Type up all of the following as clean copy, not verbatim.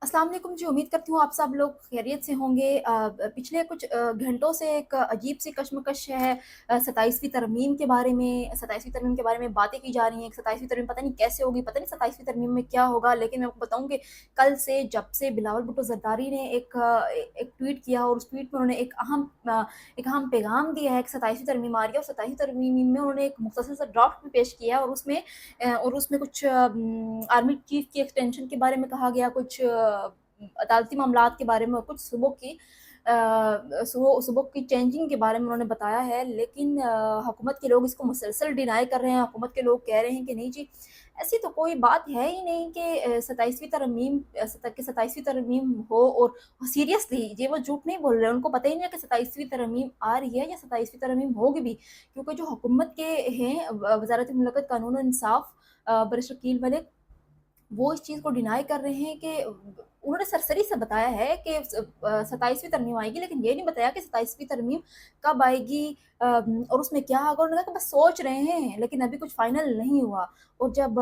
अस्सलाम वालेकुम जी, उम्मीद करती हूँ आप सब लोग खैरियत से होंगे। पिछले कुछ घंटों से एक अजीब-सी कशमकश है 27वीं तरमीम के बारे में। 27वीं तरमीम के बारे में बातें की जा रही हैं। 27वीं तरमीम पता नहीं कैसे होगी, पता नहीं 27वीं तरमीम में क्या होगा। लेकिन मैं आपको बताऊँ कि कल से जब से बिलावल भुट्टो ज़रदारी ने एक ट्वीट किया और उस ट्वीट में उन्होंने एक अहम पैगाम दिया है कि 27वीं तरमीम आ रही है और 27वीं तरमीम में उन्होंने एक मुख्तसर सा ड्राफ्ट भी पेश किया है और उसमें कुछ आर्मी चीफ की एक्सटेंशन के बारे में कहा गया, कुछ अदालती मामलात के बारे में और कुछ सुबह की चेंजिंग के बारे में उन्होंने बताया है। लेकिन हुकूमत के लोग इसको मुसलसल डिनाई कर रहे हैं। हुकूमत के लोग कह रहे हैं कि नहीं जी, ऐसी तो कोई बात है ही नहीं कि 27वीं तरमीम हो। और सीरियसली ये वो झूठ नहीं बोल रहे हैं, उनको पता ही नहीं है कि 27वीं तरमीम आ रही है या 27वीं तरमीम होगी भी। क्योंकि जो हुकूमत के हैं वज़ारत मुमलकत कानून और इंसाफ बैरिस्टर वकील मलिक, वो इस चीज़ को डिनाई कर रहे हैं कि उन्होंने सरसरी से बताया है कि 27वीं तरमीम आएगी, लेकिन ये नहीं बताया कि 27वीं तरमीम कब आएगी और उसमें क्या होगा। उन्होंने कहा कि बस सोच रहे हैं, लेकिन अभी कुछ फाइनल नहीं हुआ। और जब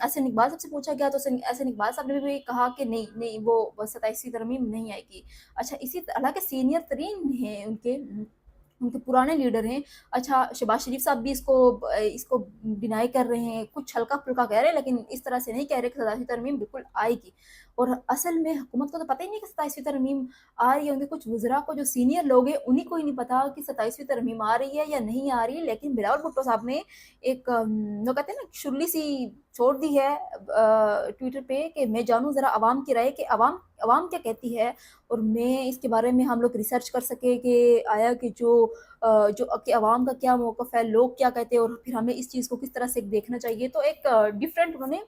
एहसन इकबाल साहब से पूछा गया तो एहसन इकबाल साहब ने भी कहा कि नहीं नहीं, वो 27वीं तरमीम नहीं आएगी। अच्छा, इसी हालांकि सीनियर तरीन हैं उनके पुराने लीडर हैं। अच्छा, शहबाज शरीफ साहब भी इसको डिनाई कर रहे हैं, कुछ हल्का-फुल्का कह रहे हैं, लेकिन इस तरह से नहीं कह रहे कि 27वीं तरमीम बिल्कुल आएगी। और असल में हुकूमत को तो पता ही नहीं कि 27वीं तरमीम आ रही है। उनके कुछ वज़रा को, जो सीनियर लोग हैं, उन्हीं को ही नहीं पता कि 27वीं तरमीम आ रही है या नहीं आ रही है। लेकिन बिलावल भुट्टो साहब ने वो कहते हैं ना, शुर्ली-सी छोड़ दी है ट्विटर पे कि मैं जानूँ ज़रा अवाम की राय, कि अवाम अवाम क्या कहती है और मैं इसके बारे में हम लोग रिसर्च कर सकें कि आया कि जो कि अवाम का क्या मौक़िफ़ है, लोग क्या कहते हैं और फिर हमें इस चीज़ को किस तरह से देखना चाहिए। तो एक डिफरेंट उन्होंने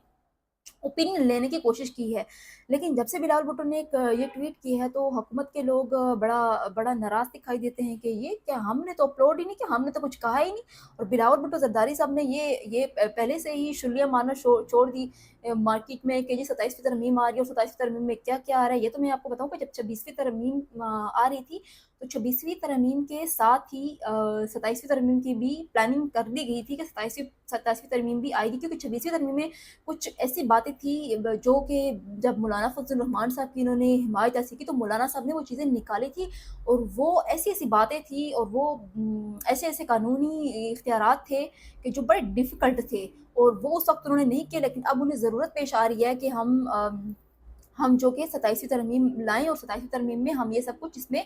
ओपिनियन लेने की कोशिश की है। लेकिन जब से बिलावल भुट्टो ने ये ट्वीट की है तो हुकूमत के लोग बड़ा बड़ा नाराज़ दिखाई देते हैं कि ये क्या, हमने तो अपलोड ही नहीं किया, हमने तो कुछ कहा ही नहीं। और बिलावल भुट्टो ज़रदारी साहब ने पहले से ही शुर्लियाँ मारना छोड़ दी मार्केट में कि जी 27वीं तरमीम आ रही है और 27वीं तरमीम में क्या-क्या आ रहा है। ये तो मैं आपको बताऊँ कि जब 26वीं तरमीम आ रही थी, तो 26वीं तरमीम के साथ ही 27वीं तरमीम की भी प्लानिंग कर दी गई थी कि 27वीं तरमीम भी आएगी, क्योंकि 26वीं तरमीम में कुछ ऐसी बातें थी जो कि जब मौलाना फजल रहमान साहब की इन्होंने हिमायत ऐसी की, तो मौलाना साहब ने वो चीज़ें निकाली थी। और वो ऐसी-ऐसी बातें थी और वो ऐसे-ऐसे कानूनी इख्तियारात थे कि जो बड़े डिफ़िकल्ट थे और वो उस वक़्त उन्होंने नहीं किए। लेकिन अब उन्हें ज़रूरत पेश आ रही है कि हम जो कि 27वीं तरमीम लाएँ और 27वीं तरमीम में हम ये सब कुछ इसमें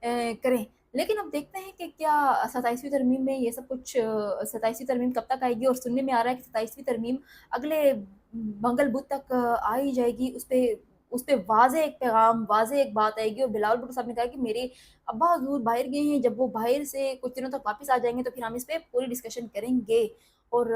करें। लेकिन अब देखते हैं कि क्या 27वीं तरमीम में ये सब कुछ 27वीं तरमीम कब तक आएगी। और सुनने में आ रहा है कि 27वीं तरमीम अगले मंगल बुध तक आ ही जाएगी। उसपे वाज़ेह एक पैगाम, वाज़ेह एक बात आएगी। और बिलावल भुट्टो साहब ने कहा कि मेरे अब्बा हज़ूर बाहर गए हैं, जब वो बाहर से कुछ दिनों तक वापस आ जाएँगे तो फिर हम इस पे पूरी डिस्कशन करेंगे। और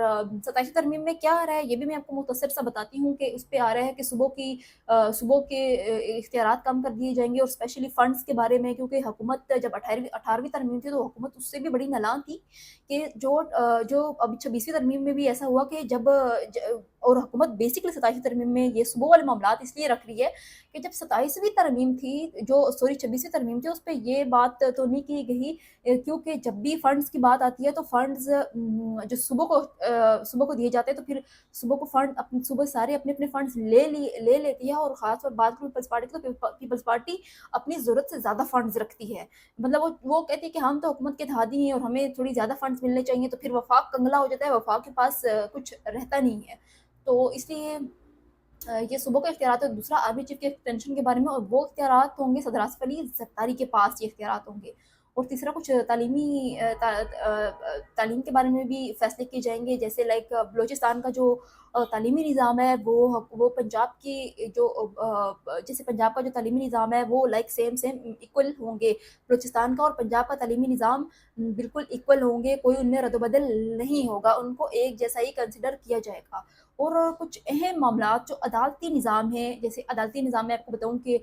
27वीं तरमीम में क्या आ रहा है, ये भी मैं आपको मुख्तसर सा बताती हूँ कि उस पे आ रहा है कि सुबह के इख्तियारात कम कर दिए जाएँगे और स्पेशली फंड्स के बारे में। क्योंकि हुकूमत जब 18वीं तरमीम थी तो हुकूमत उससे भी बड़ी नालां थी कि जो अभी 26वीं तरमीम में भी ऐसा हुआ कि जब ज और हुकूमत बेसिकली 27वीं तरमीम में ये सुबह वाले मामलात इसलिए रख रही है कि जब 27वीं तरमीम थी, जो सॉरी 26वीं तरमीम थी, उस पे ये बात तो नहीं की गई क्योंकि जब भी फंड्स की बात आती है तो फंड्स जो सुबह को दिए जाते हैं, तो फिर सुबह को फंड सुबह सारे अपने-अपने फंड्स ले लेती है। और ख़ास तौर बात करूँ पीपल्स पार्टी की, तो पीपल्स पार्टी अपनी ज़रूरत से ज़्यादा फंड्स रखती है। मतलब वो कहती है कि हम तो हुकूमत के इत्तेहादी हैं और हमें थोड़ी ज़्यादा फंड्स मिलने चाहिए, तो फिर वफ़ाक कंगला हो जाता है, वफ़ाक के पास कुछ रहता नहीं है। तो इसलिए ये सुबह का इख्तियारात है। दूसरा आर्मी चीफ के एक्सटेंशन के बारे में, और वो इख्तियारात होंगे सदर आसिफ अली ज़रदारी के पास, ये इख्तियारात होंगे। और तीसरा कुछ तालीम के बारे में भी फ़ैसले किए जाएँगे, जैसे लाइक बलूचिस्तान का जो तालीमी निज़ाम है वो पंजाब की जैसे पंजाब का जो तालीमी निज़ाम है वो लाइक सेम सेम इक्वल होंगे। बलूचिस्तान का और पंजाब का तालीमी निज़ाम बिल्कुल इक्वल होंगे, कोई उनमें रद्द-बदल नहीं होगा, उनको एक जैसा ही कंसिडर किया जाएगा। और कुछ अहम मामलात जो अदालती निज़ाम है, जैसे अदालती निज़ाम में आपको बताऊँ कि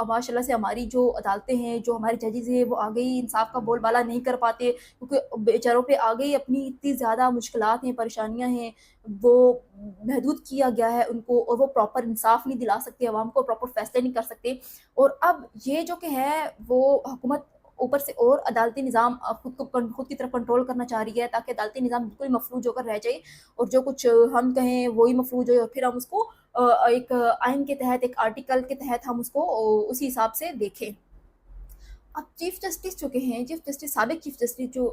माशाल्लाह से हमारी जो अदालतें हैं, जो हमारे जजेज़ हैं, वो आगे ही इंसाफ़ का बोलबाला नहीं कर पाते, क्योंकि बेचारों पे आगे ही अपनी इतनी ज़्यादा मुश्किलात हैं, परेशानियाँ हैं, वो महदूद किया गया है उनको, और वो प्रॉपर इंसाफ़ नहीं दिला सकते अवाम को, प्रॉपर फ़ैसले नहीं कर सकते। और अब ये जो कि है वो हुकूमत ऊपर से और अदालती निज़ाम खुद की तरफ कंट्रोल करना चाह रही है, ताकि अदालती निज़ाम बिल्कुल मफलूज होकर रह जाए और जो कुछ हम कहें वही मफलूज हो, और फिर हम उसको एक आइन के तहत, एक आर्टिकल के तहत हम उसको उसी हिसाब से देखें। अब चीफ जस्टिस चुके हैं, चीफ जस्टिस, साबिक चीफ जस्टिस जो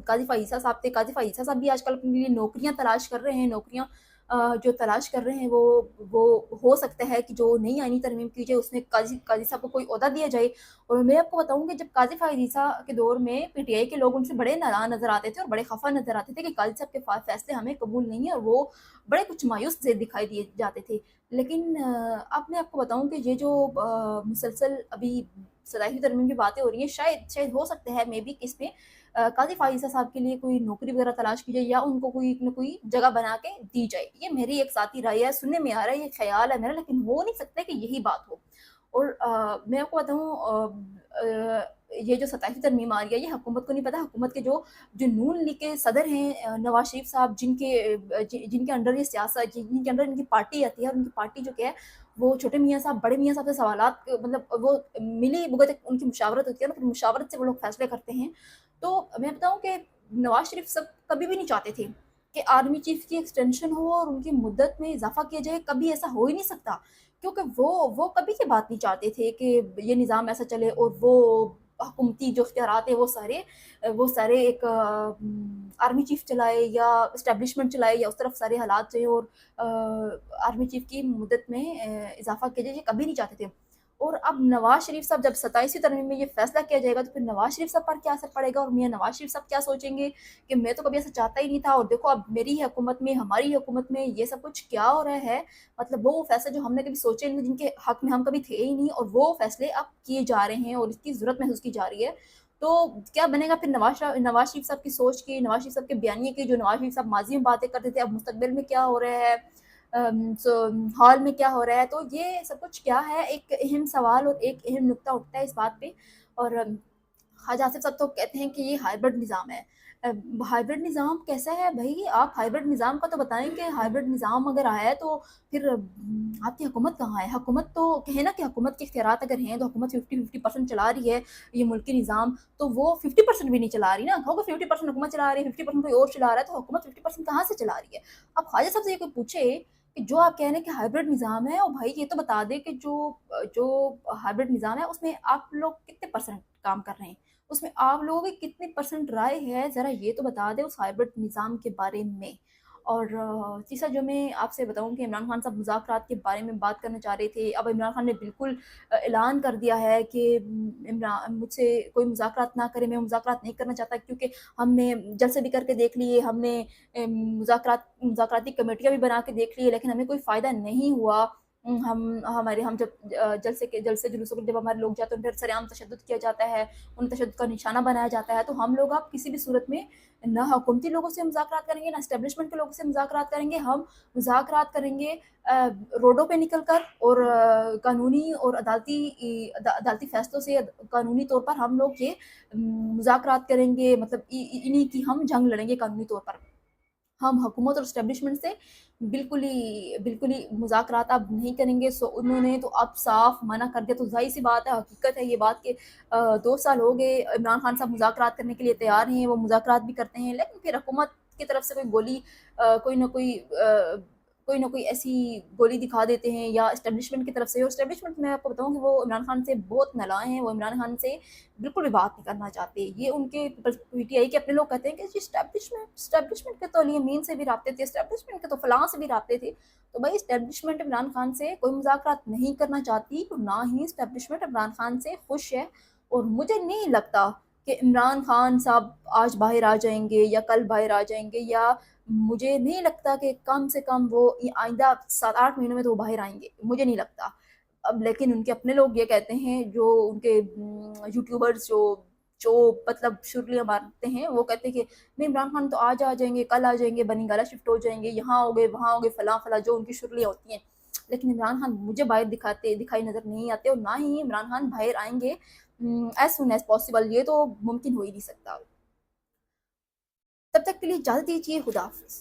काज़ी फ़ाइज़ा साहब थे, काज़ी फ़ाइज़ा साहब भी आजकल अपने लिए नौकरियाँ तलाश कर रहे हैं, नौकरियाँ जो तलाश कर रहे हैं वो हो सकता है कि जो नई आईनी तरमीम की जाए उसमें काज़ी काज़ी साहब को कोई ओहदा दिया जाए। और मैं आपको बताऊँ कि जब काज़ी फ़ाइज़ा के दौर में पीटीआई के लोग उनसे बड़े नाराज़ नज़र आते थे और बड़े ख़फ़ा नज़र आते थे कि काज़ी साहब के फ़ैसले हमें कबूल नहीं है, और वो बड़े कुछ मायूस से दिखाई दिए जाते थे। लेकिन अब मैं आपको बताऊँ कि ये जो मुसलसल अभी 27वीं तरमीम की बातें हो रही हैं, शायद शायद हो सकता है मे बी कि इसमें काज़ी फ़ाइज़ा साहब के लिए कोई नौकरी वगैरह तलाश की जाए या उनको कोई न कोई जगह बना के दी जाए। ये मेरी एक ज़ाती राय है, सुनने में आ रहा है, ये ख़्याल है मेरा, लेकिन हो नहीं सकता कि यही बात हो। और मैं आपको बताऊँ ये जो 27वीं तरमीम आ रही है, ये हुकूमत को नहीं पता, हुकूमत के जो जो नून लीग के सदर हैं नवाज़ शरीफ साहब, जिनके अंडर ये सियासत, जिनके अंडर इनकी पार्टी आती है, और उनकी पार्टी जो क्या है, वो छोटे मियाँ साहब, बड़े मियाँ साहब से सवालात मतलब वो मिली-भुगत उनकी मुशावरत होती है ना, फिर मुशावरत से वो लोग फ़ैसले करते हैं। तो मैं बताऊँ कि नवाज़ शरीफ साहब कभी भी नहीं चाहते थे कि आर्मी चीफ़ की एक्सटेंशन हो और उनकी मुद्दत में इज़ाफ़ा किया जाए, कभी ऐसा हो ही नहीं सकता। क्योंकि वो कभी ये बात नहीं चाहते थे कि ये निज़ाम ऐसा चले और वो हुकूमती जो इख्तियारात हैं वो सारे एक आर्मी चीफ़ चलाए या एस्टेब्लिशमेंट चलाए या उस तरफ सारे हालात जो हैं, और आर्मी चीफ़ की मुद्दत में इज़ाफ़ा किया जाए, ये कभी नहीं चाहते थे। और अब नवाज़ शरीफ साहब जब 27वीं तरमीम में ये फ़ैसला किया जाएगा, तो फिर नवाज़ शरीफ साहब पर क्या असर पड़ेगा, और मियाँ नवाज़ शरीफ साहब क्या सोचेंगे कि मैं तो कभी ऐसा चाहता ही नहीं था, और देखो अब मेरी ही हुकूमत में, हमारी ही हुकूमत में ये सब कुछ क्या हो रहा है। मतलब वो फ़ैसले जो हमने कभी सोचे नहीं, जिनके हक़ में हम कभी थे ही नहीं, और वो फ़ैसले अब किए जा रहे हैं और इसकी ज़रूरत महसूस की जा रही है। तो क्या बनेगा फिर नवाज़ शरीफ साहब की सोच की, नवाज़ शरीफ साहब के बयानिए की, जो नवाज़ शरीफ साहब माज़ी में बातें करते थे, अब मुस्तकबिल में क्या हो रहा है, सो हाल में क्या हो रहा है। तो ये सब कुछ क्या है, एक अहम सवाल और एक अहम नुक्ता उठता है इस बात पे। और ख़्वाजा आसिफ़ साहब तो कहते हैं कि ये हाइब्रिड निज़ाम है। हाइब्रिड निज़ाम कैसा है भई? आप हाइब्रिड निज़ाम का तो बताएँ कि हाइब्रिड निज़ाम अगर आया है तो फिर आपकी हुकूमत कहाँ है? हुकूमत तो कहें ना कि हुकूमत के इख्तियारात अगर हैं, तो हुकूमत 50-50% चला रही है ये मुल्की निज़ाम, तो वो 50% भी नहीं चला रही ना। होगा 50% हुकूमत चला रही है, 50% कोई और चला रहा है, तो हुकूमत 50% कहाँ से चला रही है? अब ख्वाजा साहब से ये कोई पूछे कि जो आप कह रहे हैं कि हाइब्रिड निज़ाम है, और भाई ये तो बता दें कि जो हाइब्रिड निज़ाम है उसमें आप लोग कितने परसेंट काम कर रहे हैं? उसमें आप लोगों की कितनी परसेंट राय है, ज़रा ये तो बता दें उस हाइब्रिड निज़ाम के बारे में। और तीसरा जो मैं आपसे बताऊँ कि इमरान खान साहब मुज़ाकरात के बारे में बात करना चाह रहे थे। अब इमरान खान ने बिल्कुल ऐलान कर दिया है कि मुझसे कोई मुज़ाकरात ना करे, मैं मुज़ाकरात नहीं करना चाहता, क्योंकि हमने जलसे भी करके देख लिए, हमने मुज़ाकराती कमेटियाँ भी बना के देख ली है, लेकिन हमें कोई फ़ायदा नहीं हुआ। हम जब जलसे जुलूसों में जब हमारे लोग जाते हैं, उन पर सरेआम तशद्दुद किया जाता है, उन तशद्दुद का निशाना बनाया जाता है। तो हम लोग अब किसी भी सूरत में ना हुकूमती लोगों से मुज़ाकरात करेंगे, ना एस्टेब्लिशमेंट के लोगों से मुज़ाकरात करेंगे। हम मुज़ाकरात करेंगे रोडों पे निकल कर, और कानूनी और अदालती फ़ैसलों से कानूनी तौर पर हम लोग ये मुज़ाकरात करेंगे, मतलब इन्हीं की हम जंग लड़ेंगे कानूनी तौर पर। हम हुकूमत और एस्टेब्लिशमेंट से बिल्कुल ही मुज़ाकरात अब नहीं करेंगे। सो उन्होंने तो अब साफ़ मना कर दिया, तो ज़ाहिर-सी बात है, हकीकत है ये बात कि 2 साल हो गए इमरान खान साहब मुज़ाकरात करने के लिए तैयार हैं, वो मुज़ाकरात भी करते हैं, लेकिन फिर हुकूमत की तरफ से कोई गोली कोई न कोई ऐसी गोली दिखा देते हैं, या एस्टेब्लिशमेंट की तरफ से। और एस्टेब्लिशमेंट मैं आपको बताऊँ कि वो इमरान खान से बहुत नालाँ हैं, वो इमरान खान से बिल्कुल भी बात नहीं करना चाहते। ये उनके पीटीआई के अपने लोग कहते हैं कि जी एस्टेब्लिशमेंट के तो अली अमीन से भी राब्ते थे, एस्टेब्लिशमेंट के तो फलाँ से भी राब्ते थे। तो भाई एस्टेब्लिशमेंट इमरान खान से कोई मुज़ाकरात नहीं करना चाहती, और ना ही एस्टेब्लिशमेंट इमरान खान से खुश है। और मुझे नहीं लगता कि इमरान खान साहब आज बाहर आ जाएँगे या कल बाहर आ जाएँगे, या मुझे नहीं लगता कि कम से कम वो आइंदा 7-8 महीनों में तो वो बाहर आएँगे, मुझे नहीं लगता। अब लेकिन उनके अपने लोग ये कहते हैं, जो उनके यूट्यूबर्स जो मतलब शुर्लियाँ मारते हैं, वो कहते हैं कि नहीं इमरान खान तो आज आ जाएँगे, कल आ जाएँगे, बनी-गाला शिफ्ट हो जाएँगे, यहाँ हो गए, वहाँ हो गए, फलाँ-फलाँ, जो उनकी शुर्लियाँ होती हैं। लेकिन इमरान खान मुझे बाहर दिखाई नज़र नहीं आते, और ना ही इमरान खान बाहर आएँगे एज़ सून एज़ पॉसिबल, ये तो मुमकिन हो ही नहीं सकता। तब तक के लिए इजाज़त दीजिए, खुदा हाफ़िज़।